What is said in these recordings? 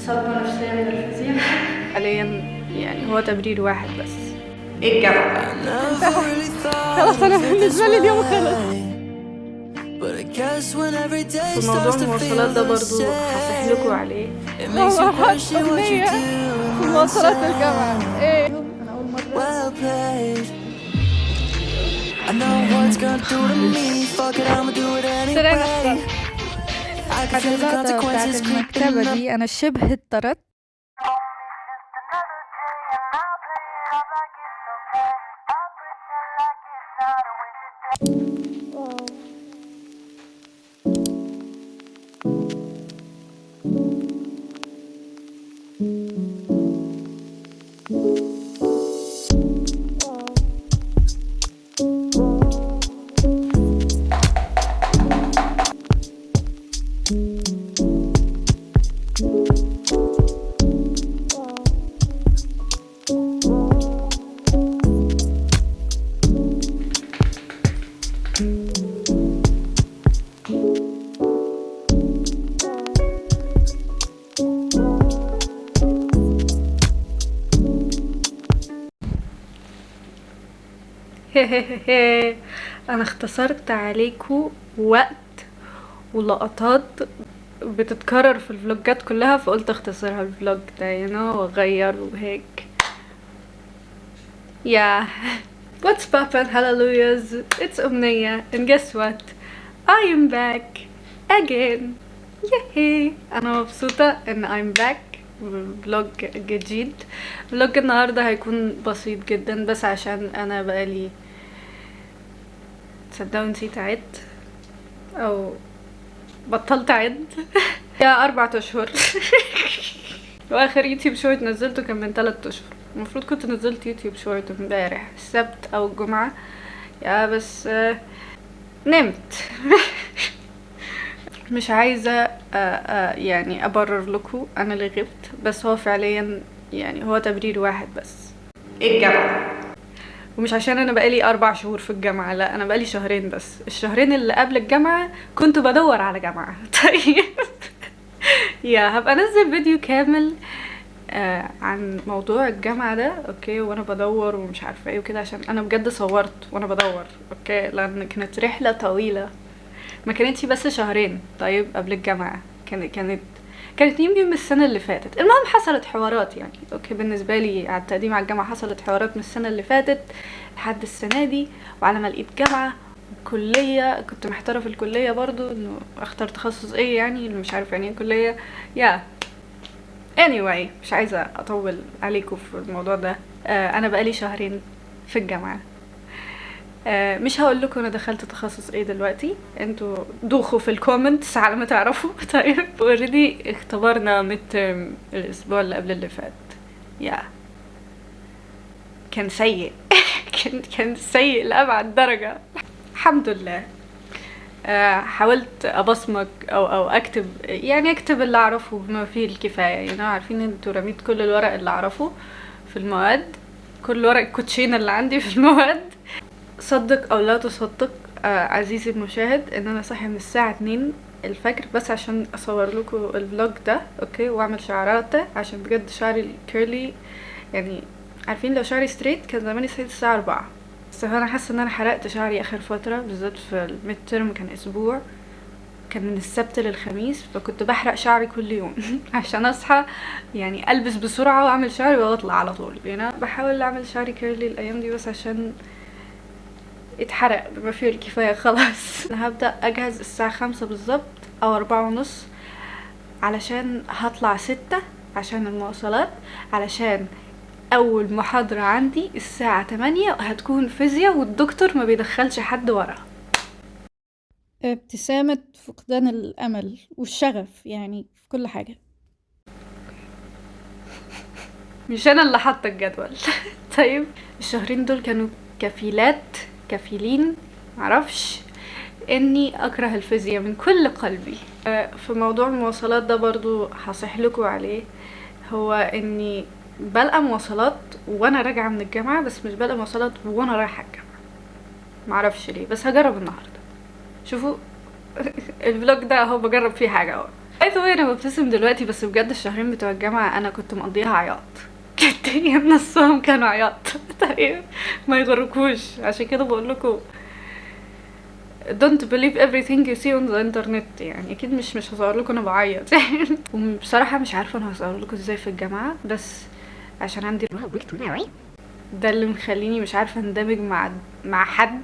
صدمة نفسية من الفيزياء حاليا. يعني هو تبرير واحد بس، ايه الجامعة. خلاص انا بالنسبة لي اليوم خلص. في موضوع المواصلات ده برضو هسحلكوا عليه. والله حط أغنية في مواصلات الجامعة. ايه انا اول مرة اللقطة بتاعت المكتبة دي انا شبه اتطردت. انا اختصرت عليكوا وقت ولقطات بتتكرر في الفلوجات كلها، فقلت اختصرها الفلوج ده واغير وهيك. Yeah. What's poppin'? Hallelujahs. It's أمنية and guess what? I am back again. يهي. أنا مبسوطة إن I'm back بفلوج جديد. فلوج النهاردة هيكون بسيط جدا، بس عشان أنا بقالي تصدقوا نسيت أعد أو بطلت أعد يا 4 أشهر. واخر يوتيوب شورت نزلته كان من 3 اشهر. المفروض كنت نزلت يوتيوب شورت امبارح السبت او الجمعة، يا بس نمت. مش عايزة يعني ابرر لكم انا اللي غبت، بس هو فعليا يعني هو تبرير واحد بس، الجامعة. ومش عشان انا بقالي 4 شهور في الجامعة، لا انا بقالي شهرين بس. الشهرين اللي قبل الجامعة كنت بدور على جامعة. طيب يا هبقى انزل فيديو كامل عن موضوع الجامعة ده، اوكي، وانا بدور ومش عارفة ايه وكده، عشان انا بجد صورت وانا بدور، اوكي، لان كانت رحلة طويلة، ما كانتش بس شهرين. طيب قبل الجامعة كانت يمكن من السنة اللي فاتت. المهم حصلت حوارات يعني، اوكي، بالنسبة لي على التقديم على الجامعة حصلت حوارات من السنة اللي فاتت لحد السنة دي، وعلى ما لقيت جامعة كلية كنت محتارة في الكلية برضو انه اختار تخصص ايه، يعني اللي مش عارف يعني ايه كلية. يا anyway مش عايزة اطول عليكم في الموضوع ده. انا بقالي شهرين في الجامعة. مش هقول لكم انا دخلت تخصص ايه دلوقتي، انتوا دوخوا في الكومنتس على ما تعرفوا. طيب اوريدي اختبرنا ميد ترم الاسبوع اللي قبل اللي فات، يا كان سيء. كان سيء لأبعد درجة. الحمد لله. حاولت ابصمج او اكتب اللي اعرفه بما فيه الكفايه، يعني عارفين انتوا رميت كل الورق اللي اعرفه في المواد، كل ورق الكوتشين اللي عندي في المواد. صدق او لا تصدق عزيزي المشاهد ان انا صاحي من الساعه 2 الفجر بس عشان اصور لكم الفلوج ده، اوكي، واعمل شعرات عشان بجد شعري الكيرلي، يعني عارفين لو شعري ستريت كان زماني صحيت الساعه 4. بس انا حاسه ان انا حرقت شعري اخر فتره، بالذات في الميد ترم كان اسبوع، كان من السبت للخميس، فكنت بحرق شعري كل يوم عشان اصحى يعني البس بسرعه واعمل شعري واطلع على طول. يعني بحاول اعمل شعري كيرلي الايام دي بس عشان اتحرق بما فيه الكفايه خلاص. انا هبدا اجهز الساعه 5 بالظبط او 4:30 علشان هطلع 6 عشان المواصلات، علشان اول محاضرة عندي الساعة 8 هتكون فيزياء، والدكتور ما بيدخلش حد ورا. ابتسامة فقدان الامل والشغف يعني في كل حاجة. مش انا اللي حاطة الجدول. طيب الشهرين دول كانوا كفيلين معرفش اني اكره الفيزياء من كل قلبي. في موضوع المواصلات ده برضو هصحلكوا عليه، هو اني بلقى مواصلات وانا راجعة من الجامعة، بس مش بلقى مواصلات وانا رايحة الجامعة، معرفش ليه، بس هجرب النهاردة. شوفوا الفلوج ده اهو بجرب فيه حاجة اهو. انا ببتسم دلوقتي، بس بجد الشهرين بتوع الجامعة انا كنت مقضيها عياط. جديا نصهم كانوا عياط. طيب ما يغركوش، عشان كده بقول لكم don't believe everything you see on the internet. يعني اكيد مش هصور لكم انا بعيط يعني. وبصراحة مش عارفة انا هصور لكم ازاي في الجامعة، بس عشان عندي ده اللي مخليني مش عارفة اندمج مع حد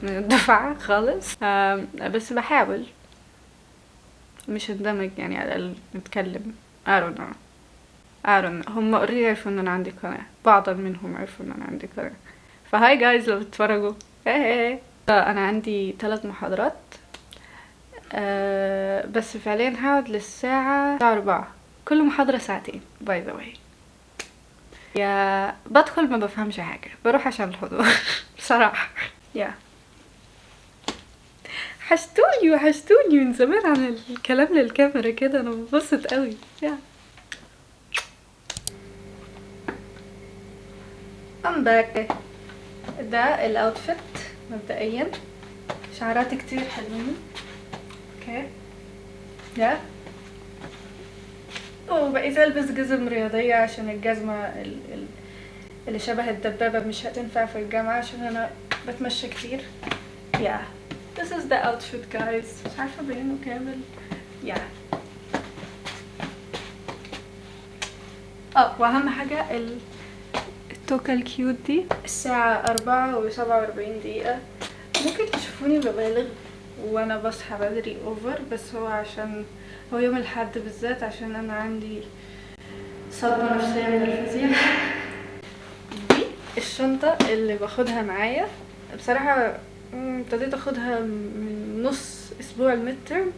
من الدفعة خالص. بس بحاول مش اندمج، يعني على الأقل نتكلم. I don't know. هم اوريدي عرفوا ان انا عندي قناة، بعض منهم عرفوا ان انا عندي قناة. فهاي جايز لو بتتفرجوا. انا عندي 3 محاضرات، بس فعليا هقعد للساعة 4. كل محاضرة ساعتين باي ذا واي. يا بدخل ما بفهمش حاجة، بروح عشان الحضور. بصراحة يا وحشتوني من زمان عن الكلام للكاميرا كده. انا ببسط قوي. يا I'm back. ده الاوتفيت مبدئيا، شعرات كتير حلوين. اوكي يا وبقيت البس جزم رياضية عشان الجزمة اللي شبه الدبابة مش هتنفع في الجامعة عشان انا بتمشى كتير. يا this is the outfit guys. مش عارفة ابينه كامل. يا واهم حاجة التوكة الكيوت دي. الساعة 4:47. ممكن تشوفوني ببالغ وانا بصحى بدري اوفر، بس هو عشان هو يوم الحد بالذات عشان انا عندي صدمة نفسية من الفظيع. دي الشنطة اللي باخدها معايا. بصراحة ابتديت اخدها من نص اسبوع الميدترم.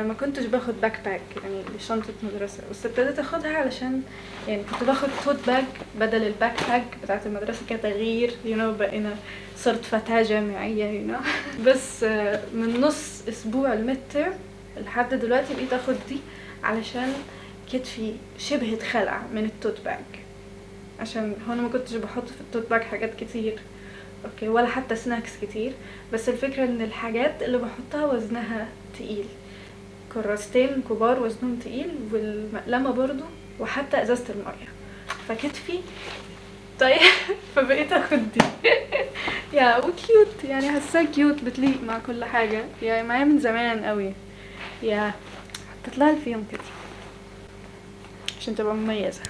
ما كنتش باخد باك باك يعني شنطة مدرسة، بس ابتديت اخدها علشان يعني كنت باخد توت باك بدل الباك باك بتاعت المدرسة كتغيير. بقينا صرت فتاة جامعية بس من نص اسبوع الميدترم لحد دلوقتي بقيت اخد دي علشان كتفي شبه اتخلع من التوت باك، عشان هو انا ما كنتش بحط في التوت باك حاجات كتير اوكي ولا حتى سناكس كتير، بس الفكرة ان الحاجات اللي بحطها وزنها تقيل. كراستين كبار وزنهم تقيل، والمقلمة برضو، وحتى ازازة المية، فكتفي طيب. فبقيت اخد دي. يا وكيوت يعني، حاساها كيوت بتليق مع كل حاجة يعني، معايا من زمان قوي. يا تطلع فيهم كده عشان تبقى مميزة.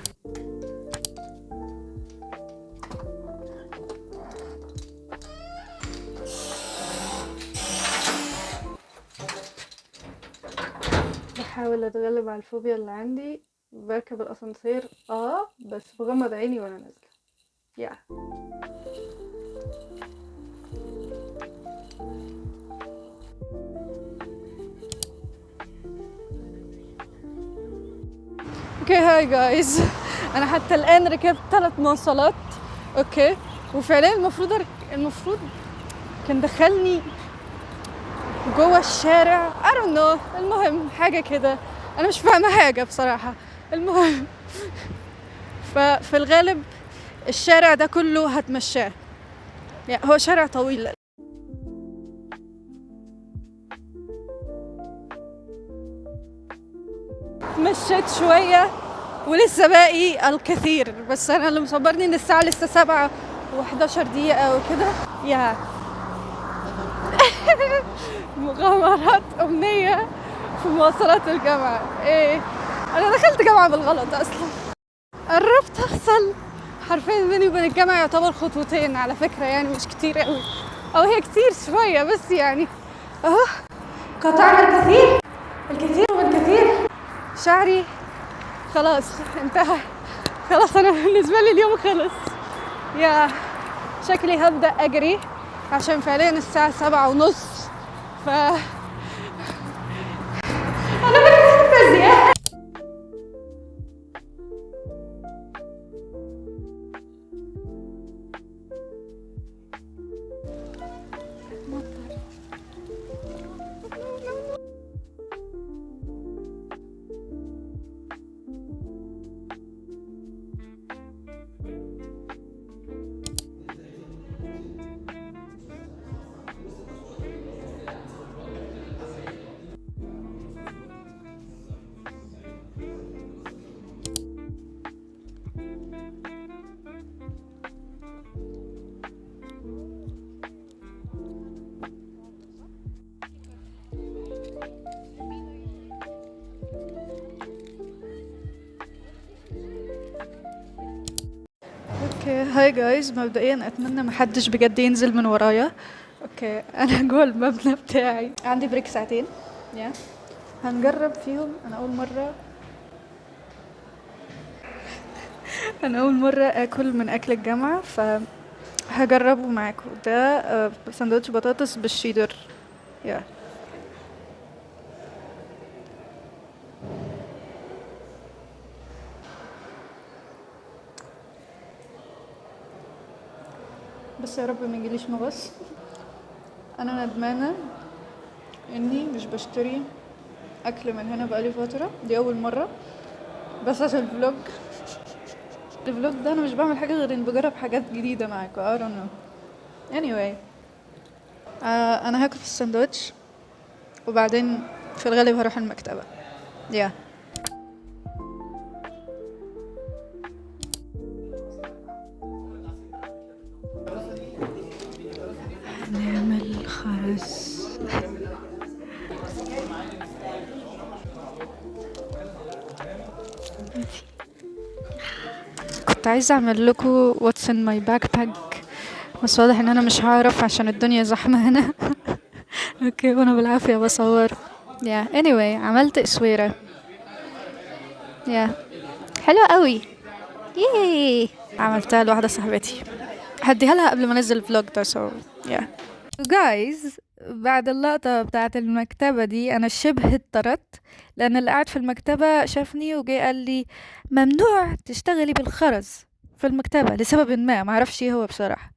بحاول اتغلب على الفوبيا اللي عندي. بركب الاسانسير بس بغمض عيني وانا نازله. يا اوكي هاي جايز. انا حتى الان ركبت 3 مواصلات اوكي، وفعليا المفروض كان دخلني جوه الشارع I don't know. المهم حاجه كده انا مش فاهمه حاجه بصراحه. المهم ففي الغالب الشارع ده كله هتمشاه، يعني هو شارع طويل. مشيت شوية ولسه باقي الكثير، بس انا اللي مصبرني ان الساعة لسه 7:11 وكده. يا مغامرات امنية في مواصلات الجامعة. ايه انا دخلت جامعة بالغلط اصلا. قربت اغسل حرفيا، بيني وبين الجامعة يعتبر خطوتين على فكرة، يعني مش كتير قوي، او هي كتير شوية بس يعني اهو قطعنا الكثير والكثير. شعري خلاص انتهى، خلاص انا بالنسبة لي اليوم خلص. يا شكلي هبدأ اجري عشان فعليا الساعة 7:30. انا بتنفذ. اوكي هاي جايز، مبدئيا اتمنى محدش بجد ينزل من ورايا. اوكي انا جوه المبنى بتاعي، عندي بريك ساعتين يا هنجرب فيهم. انا اول مره اكل من اكل الجامعه، فهجربه معاكم. ده سندوتش بطاطس بالشيدر يا بس يا رب ما يجيليش مغص. انا ندمانه اني مش بشتري اكل من هنا بقالي فتره، دي اول مره. بس عشان الفلوج ده انا مش بعمل حاجه غير اني بجرب حاجات جديده معاكم. I don't know. anyway انا هاكل الساندوتش وبعدين في الغالب هروح المكتبه. yeah. هنعمل خرز. كنت عايزه اعمل لكم what's in my backpack، بس واضح ان انا مش هعرف عشان الدنيا زحمه هنا. اوكي وانا بالعافيه بصور. anyway عملت اسويره حلوه قوي. ياي عملتها لواحده صاحبتي، هديها لها قبل ما انزل الفلوج ده. جايز بعد اللقطة بتاعت المكتبة دي أنا شبه اتطردت، لأن اللي قاعد في المكتبة شافني وجاي قال لي ممنوع تشتغلي بالخرز في المكتبة لسبب ما معرفش ايه هو بصراحة.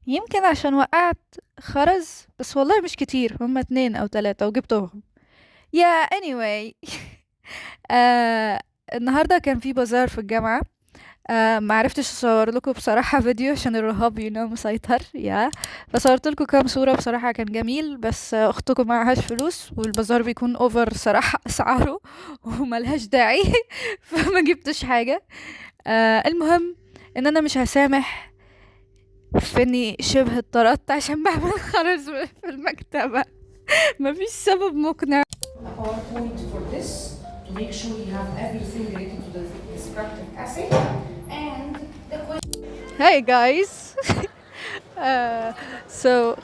يمكن عشان وقعت خرز، بس والله مش كتير، هما 2 أو 3 وجبتهم. anyway النهاردة كان في بازار في الجامعة. ما عرفتش اصور لكم بصراحه فيديو عشان الرهاب مسيطر. فصورت لكم كام صوره بصراحه كان جميل، بس اختكم معهاش فلوس والبازار بيكون اوفر صراحه اسعاره وملهاش داعي. فما جبتش حاجه. المهم ان انا مش هسامح في اني شبه اتطردت عشان بعمل خرز في المكتبه. مفيش سبب مقنع. PowerPoint for this to make sure you have everything related to the descriptive essay and the question. Hey guys.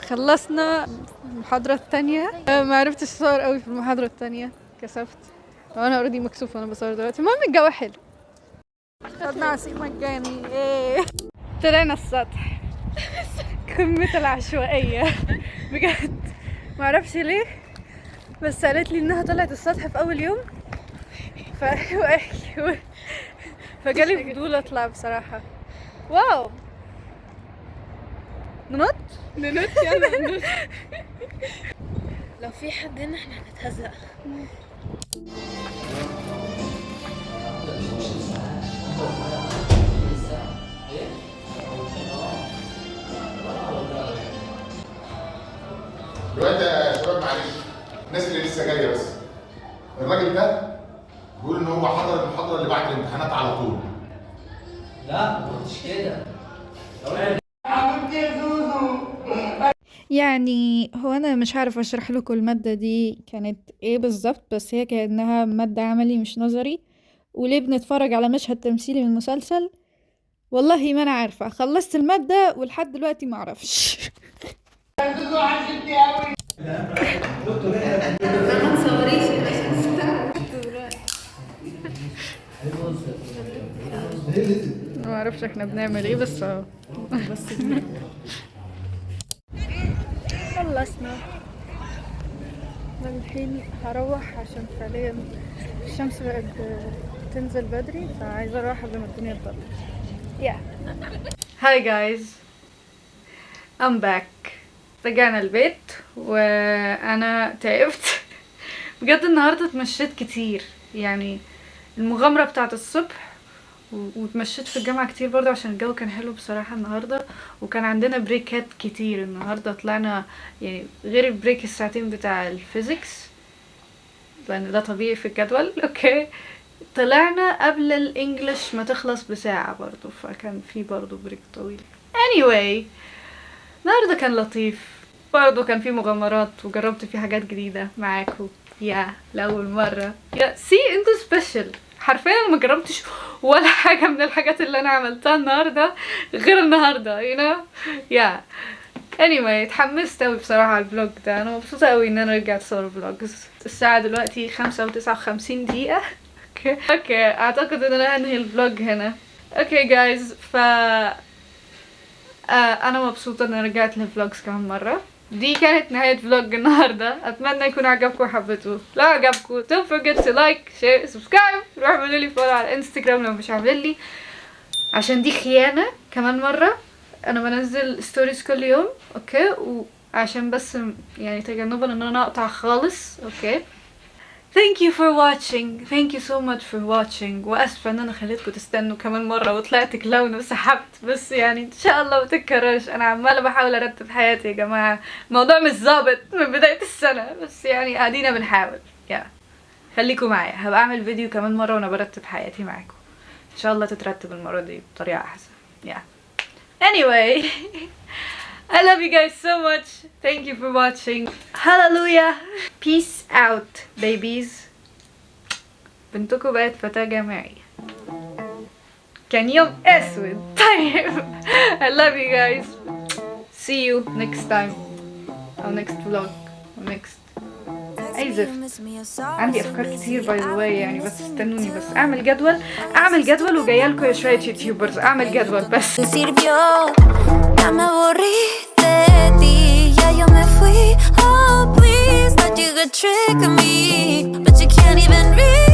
خلصنا المحاضرة التانية. ما عرفتش اصور قوي في المحاضرة التانية، كسفت وانا اوريدي مكسوفة وانا بصور دلوقتي. المهم الجو حلو، خدنا عصير مجاني. طلعنا السطح. قمة العشوائية بجد، معرفش ليه بس قالت لي انها طلعت السطح في اول يوم فجالي فضول اطلع بصراحة. واو ننط يلا ننط. لو في حد هنا احنا هنتهزق. دلوقتي يا شباب معلش، الناس اللي لسه جايه بس، الراجل ده بيقول ان هو حضر المحاضره اللي بعد الامتحانات على طول. لا ما قلتش كده. يعني هو انا مش عارف اشرح لكم المادة دي كانت ايه بالظبط، بس هي كأنها مادة عملي مش نظري. وليه بنتفرج على مشهد تمثيلي من مسلسل؟ والله ما انا عارفة. خلصت المادة ولحد دلوقتي ما اعرفش. ما اعرفش احنا بنعمل ايه بس خلصنا. الحين هروح عشان فعليا الشمس بقت تنزل بدري، فعايزة اروح قبل ما الدنيا تضلم. هاي جايز، I'm back. رجعنا البيت وانا تعبت. بجد النهارده اتمشيت كتير، يعني المغامرة بتاعت الصبح، واتمشيت في الجامعة كتير برضه عشان الجو كان حلو بصراحة النهاردة. وكان عندنا بريكات كتير النهاردة، طلعنا يعني غير البريك الساعتين بتاع الفيزيكس لان ده طبيعي في الجدول. اوكي طلعنا قبل الانجليش ما تخلص بساعة برضه، فكان في برضه بريك طويل. anyway النهاردة كان لطيف برضه، كان في مغامرات وجربت فيه حاجات جديدة معاكم لأول مرة. انتوا سبيشل حرفيا. انا ما جربتش ولا حاجة من الحاجات اللي انا عملتها النهاردة غير النهاردة you know yeah anyway اتحمست اوي بصراحة على الفلوج ده. انا مبسوطة اوي ان انا رجعت اصور فلوجز. الساعة دلوقتي 5:59 دقيقة. اوكي اعتقد ان انا هنهي الفلوج هنا. اوكي جايز انا مبسوطة ان انا رجعت للفلوجز كمان مرة. دي كانت نهاية فلوج النهاردة. اتمنى يكون عجبكم وحبيتوه. لو عجبكم don't forget to like share subscribe. روحوا اعملوا لي فولو على الانستجرام لو مش عاملين لي عشان دي خيانة كمان مرة. انا بنزل ستوريز كل يوم اوكي وعشان بس يعني تجنبا ان انا اقطع خالص اوكي. Thank you for watching. Thank you so much for watching. واسفة ان انا خليتكم تستنوا كمان مرة وطلعت كلاون وسحبت بس يعني ان شاء الله متكررش. انا عمالة بحاول ارتب حياتي يا جماعة. الموضوع مش ظابط من بداية السنة بس يعني ادينا بنحاول خليكم معايا. هبقى اعمل فيديو كمان مرة وانا برتب حياتي معاكم ان شاء الله تترتب المرة دي بطريقة احسن Anyway, I love you guys so much. Thank you for watching. Hallelujah. Peace out, babies. بنتكم بقت فتاة جامعية. كان يوم اسود. طيب. I love you guys. See you next time. Or next vlog. Or next. اي زفت. عندي افكار كتير باي ذا واي يعني بس استنوني بس اعمل جدول وجايلكوا يا شوية يوتيوبرز. اعمل جدول بس. Ya me aburrí de ti, ya yo me fui. Oh please, thought you could trick me, but you can't even read.